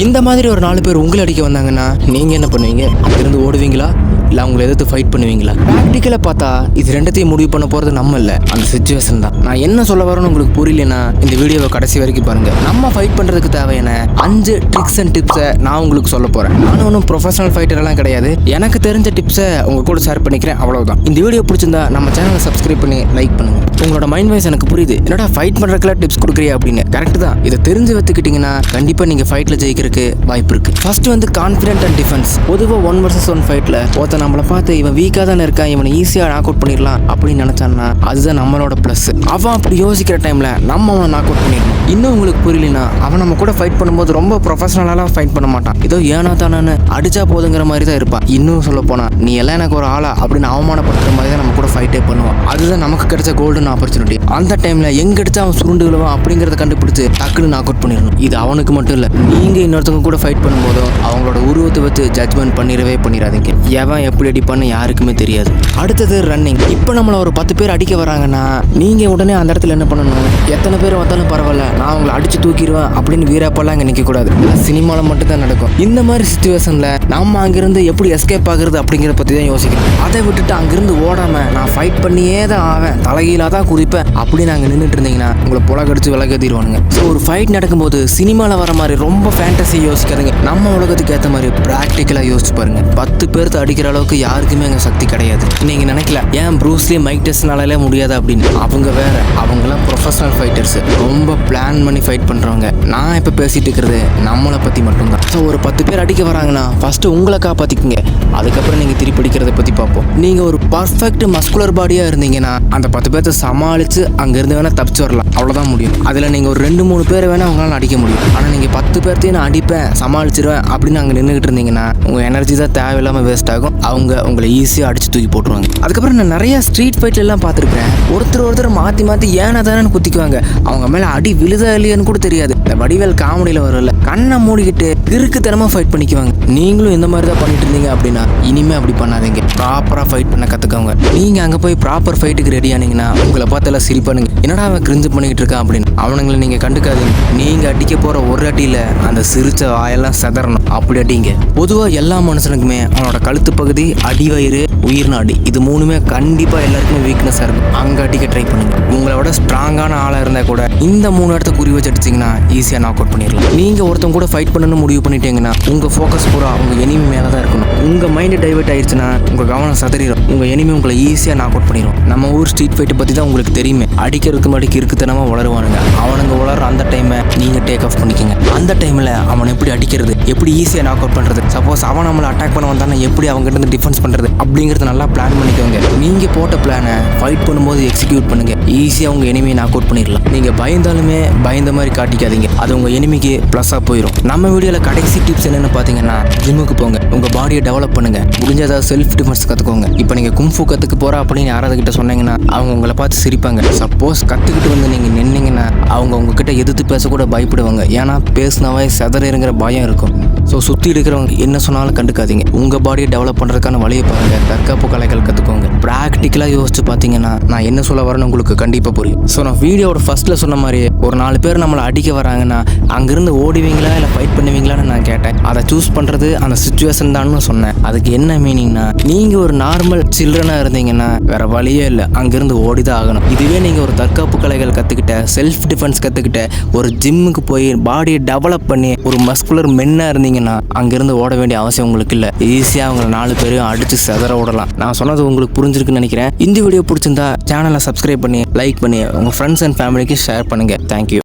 இந்த மாதிரி ஒரு 4 பேர் உங்களை அடிக்க வந்தாங்கன்னா நீங்கள் என்ன பண்ணுவீங்க? அங்கிருந்து ஓடுவீங்களா இல்லை அவங்களை எதிர்த்து ஃபைட் பண்ணுவீங்களா? ப்ராக்டிக்கலாக பார்த்தா இது ரெண்டத்தையும் முடிவு பண்ண போகிறது நம்ம இல்லை, அந்த சிச்சுவேஷன் தான். நான் என்ன சொல்ல வரேன்னு உங்களுக்கு புரியலன்னா இந்த வீடியோவை கடைசி வரைக்கும் பாருங்கள். நம்ம ஃபைட் பண்ணுறதுக்கு தேவையான 5 ட்ரிக்ஸ் அண்ட் டிப்ஸை நான் உங்களுக்கு சொல்ல போகிறேன். நானும் ஒன்றும் ப்ரொஃபஷனல் ஃபைட்டரெல்லாம் கிடையாது, எனக்கு தெரிஞ்ச டிப்ஸை உங்கள் கூட ஷேர் பண்ணிக்கிறேன், அவ்வளோதான். இந்த வீடியோ பிடிச்சிருந்தா நம்ம சேனலை சப்ஸ்கிரைப் பண்ணி லைக் பண்ணுங்கள். உங்களோட மைண்ட் வைஸ் எனக்கு புரியுது, என்னடா ஃபைட் பண்ணுறதுக்குலாம் டிப்ஸ் கொடுக்குறியா அப்படின்னு. கரெக்ட் தான். இதை தெரிஞ்சு வச்சுக்கிட்டிங்கன்னா கண்டிப்பாக நீங்கள் ஃபைட்டில் ஜெயிக்கிறதுக்கு வாய்ப்பு இருக்குது. ஃபர்ஸ்ட் வந்து கான்ஃபிடென்ட் அண்ட் டிஃபென்ஸ். பொதுவாக 1 vs 1 ஃபைட்டில் ஒருத்தன் நம்மளை பார்த்து இவன் வீக்காக தானே இருக்கான், இவனை ஈஸியாக நாக் அவுட் பண்ணிடலாம் அப்படின்னு நினச்சான்னா அதுதான் நம்மளோட ப்ளஸ். அவன் அப்படி யோசிக்கிற டைமில் நம்ம அவனை நாக் அவுட் பண்ணிடணும். இன்னும் உங்களுக்கு புரியலனா அவன் நம்ம கூட ஃபைட் பண்ணும்போது ரொம்ப ப்ரொஃபஷனலாக ஃபைட் பண்ண மாட்டான், ஏதோ ஏனா தானு அடிச்சா போதுங்கிற மாதிரி தான் இருப்பான். இன்னும் சொல்ல போனால் நீ எல்லாம் எனக்கு ஒரு ஆளா அப்படின்னு அவமானப்படுத்துற மாதிரி தான் நம்ம கூட ஃபைட்டே பண்ணுவான். அதுதான் நமக்கு கிடைச்ச கோல்டன் ஆப்பர்ச்சுனிட்டி. அந்த டைமில் எங்க அடிச்சா அவன் சுருண்டு விழுவான் அப்படிங்கிறத கண்டுபிடிச்சு டக்குன்னு நாக் அவுட் பண்ணிடணும். இது அவனுக்கு மட்டும் இல்லை, நீங்கள் இன்னொருத்தவங்க கூட ஃபைட் பண்ணும்போதும் அவங்களோட உருவத்தை வச்சு ஜட்ஜ்மெண்ட் பண்ணிடாதீங்க. எவன் எப்படி அடிப்பான்னு யாருக்குமே தெரியாது. அடுத்தது ரன்னிங். இப்போ நம்மளை ஒரு 10 பேர் அடிக்க வராங்கன்னா நீங்கள் உடனே அந்த இடத்துல என்ன பண்ணணும்? எத்தனை பேர் வந்தாலும் பரவாயில்ல, நான் அவங்களை அடிச்சு தூக்கிடுவேன் அப்படின்னு வீரப்பெல்லாம் இங்கே நிற்கக்கூடாது. சினிமாவில் மட்டும் தான் நடக்கும். இந்த மாதிரி சிச்சுவேஷனில் நம்ம அங்கிருந்து எப்படி எஸ்கேப் ஆகுறது அப்படிங்கிறத பற்றி தான் யோசிக்கணும். அதை விட்டுட்டு அங்கிருந்து ஓடாமல் நான் ஃபைட் பண்ணியே தான் ஆவேன், தலைகீழாக தான் குதிப்பேன் அப்படின்னு நாங்கள் நின்றுட்டு இருந்தீங்கன்னா உங்களை புலகடிச்சு விலகேற்றிடுவானுங்க. ஸோ ஒரு ஃபைட் நடக்கும்போது சினிமாவில் வர மாதிரி ரொம்ப ஃபேண்டஸி யோசிக்காதுங்க. நம்ம உலகத்துக்கு ஏற்ற மாதிரி ப்ராக்டிக்கலாக யோசிச்சு பாருங்க. 10 பேர்த்து அடிக்கிற அளவுக்கு யாருக்குமே அங்கே சக்தி கிடையாது. நீங்கள் நினைக்கல ஏன் ப்ரூஸ்லி மைக் டெஸ்ட்னாலே முடியாது அப்படின்னு. அவங்க வேற, அவங்களாம் ப்ரொஃபஷனல் ஃபைட்டர்ஸ், ரொம்ப பிளான் பண்ணி ஃபைட் பண்ணுறவங்க. நான் இப்போ பேசிட்டு இருக்கிறது நம்மளை பற்றி மட்டும்தான். ஸோ ஒரு 10 பேர் அடிக்க வராங்கன்னா ஃபஸ்ட்டு உங்களை காப்பாற்றிக்குங்க, அதுக்கப்புறம் நீங்கள் திருப்பி அடிக்கிறத பற்றி பார்ப்போம். நீங்கள் ஒரு பர்ஃபெக்ட் மஸ்குலர் பாடியாக இருந்தீங்கன்னா அந்த 10 பேர்த்த சமாளித்து அங்கேருந்து வேணால் தப்பிச்சு வரலாம், அவ்வளோதான் முடியும். அதில் நீங்கள் ஒரு 2-3 பேர் வேணால் அவங்களால அடிக்க முடியும். ஆனால் நீங்கள் 10 பேர்த்தையும் நான் அடிப்பேன் சமாளிச்சிருவேன் அப்படின்னு அங்கே நின்றுக்கிட்டு இருந்தீங்கன்னா உங்கள் எனர்ஜி தான் தேவையில்லாமல் வேஸ்ட் ஆகும். அவங்க உங்களை ஈஸியாக அடித்து தூக்கி போட்டுருவாங்க. அதுக்கப்புறம் நான் நிறைய ஸ்ட்ரீட் ஃபைட்லாம் பார்த்துருக்கேன். ஒருத்தர் மாற்றி ஏனா தானே குத்திக்குவாங்க. அவங்க மேலே அடி விழுதா இல்லையான்னு கூட தெரியாது. இந்த வடிவேல் காமெடியில் வரல, கண்ணை மூடிக்கிட்டு கிறுக்குத்தனமாக ஃபைட் பண்ணிக்குவாங்க. நீங்களும் இந்த மாதிரி தான் பண்ணிட்டு இருந்தீங்க அப்படின்னா இனிமேல் அப்படி பண்ணாதீங்க. ப்ராப்பராக ஃபைட் பண்ண கற்றுக்கோங்க. நீங்கள் அங்கே போய் ப்ராப்பர் ஃபைட்டுக்கு ரெடி ஆனீங்கன்னா உங்களை பார்த்தெல்லாம் சிரிப்பானுங்க, என்னடா அவன் கிரிஞ்சு பண்ணிக்கிட்டு இருக்கான் அப்படின்னு. அவனுங்களை நீங்கள் கண்டுக்காதீங்க. நீங்கள் அடிக்க போகிற ஒரு அடியில் அந்த சிரிச்ச வாயெல்லாம் செதறணும், அப்படி அடிங்க. பொதுவாக எல்லா மனுஷனுக்குமே அவனோட கழுத்து பகுதி, அடிவயிறு, உயிர் நாடி, இது 3மே கண்டிப்பாக எல்லாருக்குமே வீக்னஸாக இருக்கும். அங்கே அடிக்க ட்ரை பண்ணுங்க. உங்களை விட ஸ்ட்ராங்கான ஆளாக இருந்தால் கூட இந்த 3 இடத்த குறி வச்சு அடிச்சிங்கன்னா ஈஸியாக நாக் அவுட் பண்ணிடலாம். நீங்கள் ஒருத்தவங்க கூட ஃபைட் பண்ணணும்னு முடிவு பண்ணிட்டீங்கன்னா உங்கள் ஃபோக்கஸ் பூரா உங்கள் எனிமி மேலே தான் இருக்கணும். உங்கள் மைண்டு டைவர்ட் ஆயிடுச்சுன்னா உங்கள் கவனம் சதறிடும். உங்கள் எனிமி உங்களை ஈஸியாக நாக் அவுட் பண்ணிடும். நம்ம ஊர் ஸ்ட்ரீட் ஃபைட்டை பற்றி தான் உங்களுக்கு தெரியுமே. அடிக்கிறதுக்கு மாட்டிக்கு இருக்குத்தனமாக வளருவானுங்க. அவனுங்க வளர அந்த டைமை நீங்கள் டேக் ஆஃப் பண்ணிக்கோங்க. அந்த டைமில் அவனை எப்படி அடிக்கிறது, எப்படி ஈஸியாக நாக் அவுட் பண்ணுறது, சப்போஸ் அவன் நம்மளை அட்டாக் பண்ண வந்தானே எப்படி அவங்ககிட்ட இருந்து டிஃபென்ஸ் பண்ணுறது அப்படிங்கிறது நல்லா பிளான் பண்ணிக்கோங்க. நீங்கள் போட்ட பிளானை ஃபைட் பண்ணும்போது எக்ஸிக்யூட் பண்ணுங்கள். ஈஸியாக உங்கள் எனிமியை நாக் அவுட் பண்ணிடலாம். நீங்கள் பயந்தாலுமே பயந்த மாதிரி காட்டிக்காதீங்க, அது உங்கள் எனிமிக்கு ப்ளஸ்ஸாக போயிடும். நம்ம வீடியோவில் கடைசி டிப்ஸ் என்னென்னு பார்த்தீங்கன்னா, ஜிம்முக்கு போங்க, உங்கள் பாடியை டெவலப் பண்ணுங்கள், முடிஞ்சதாக செல்ஃப் டிஃபென்ஸ் கற்றுக்கோங்க. இப்போ நீங்கள் கும்ஃபு கற்றுக்க போகிறா அப்படின்னு யாராவது கிட்ட சொன்னீங்கன்னா அவங்க உங்களை பார்த்து சிரிப்பாங்க. சப்போஸ் கற்றுக்கிட்டு வந்து நீங்கள் நின்னீங்கன்னா அவங்க உங்ககிட்ட எதிர்த்து பேசக்கூட பயப்படுவாங்க. ஏன்னா பேசினாவே செதறிங்கிற பயம் இருக்கும். ஸோ சுற்றி இருக்கிறவங்க என்ன சொன்னாலும் கண்டுக்காதீங்க. உங்கள் பாடியை டெவலப் பண்ணுறதுக்கான வழியை பாருங்கள். தற்காப்பு கலைகள் கற்றுக்கோங்க. ப்ராக்டிக்கலாக யோசிச்சு பார்த்தீங்கன்னா நான் என்ன சொல்ல வரேன்னு உங்களுக்கு கண்டிப்பாக புரியும். ஸோ நான் வீடியோட ஃபர்ஸ்ட்டில் சொன்ன மாதிரி ஒரு 4 பேர் நம்மளை அடிக்க வராங்கன்னா அங்கேருந்து ஓடுவீங்களா இல்லை ஃபைட் பண்ணுவீங்களான்னு நான் கேட்டேன். அதை சூஸ் பண்ணுறது அந்த சிச்சுவேஷன் தான் சொன்னேன். அதுக்கு என்ன மீனிங்னா, நீங்கள் ஒரு நார்மல் சில்ட்ரனாக இருந்தீங்கன்னா வேறு வழியே இல்லை, அங்கேருந்து ஓடி தான் ஆகணும். இதுவே நீங்கள் ஒரு தற்காப்பு கலைகள் கற்றுக்கிட்ட, செல்ஃப் டிஃபென்ஸ் கற்றுக்கிட்ட, ஒரு ஜிம்முக்கு போய் பாடியை டெவலப் பண்ணி ஒரு மஸ்குலர் மென்னாக இருந்தீங்கன்னா அங்கேருந்து ஓட வேண்டிய அவசியம் உங்களுக்கு இல்லை. ஈஸியாக அவங்களை 4 பேரையும் அடித்து செதற விடலாம். நான் சொன்னது உங்களுக்கு புரிஞ்சிருக்குன்னு நினைக்கிறேன். இந்த வீடியோ பிடிச்சிருந்தா சேனலை சப்ஸ்கிரைப் பண்ணி லைக் பண்ணி உங்கள் ஃப்ரெண்ட்ஸ் அண்ட் ஃபேமிலிக்கு ஷேர் பண்ணுங்கள். தேங்க்யூ.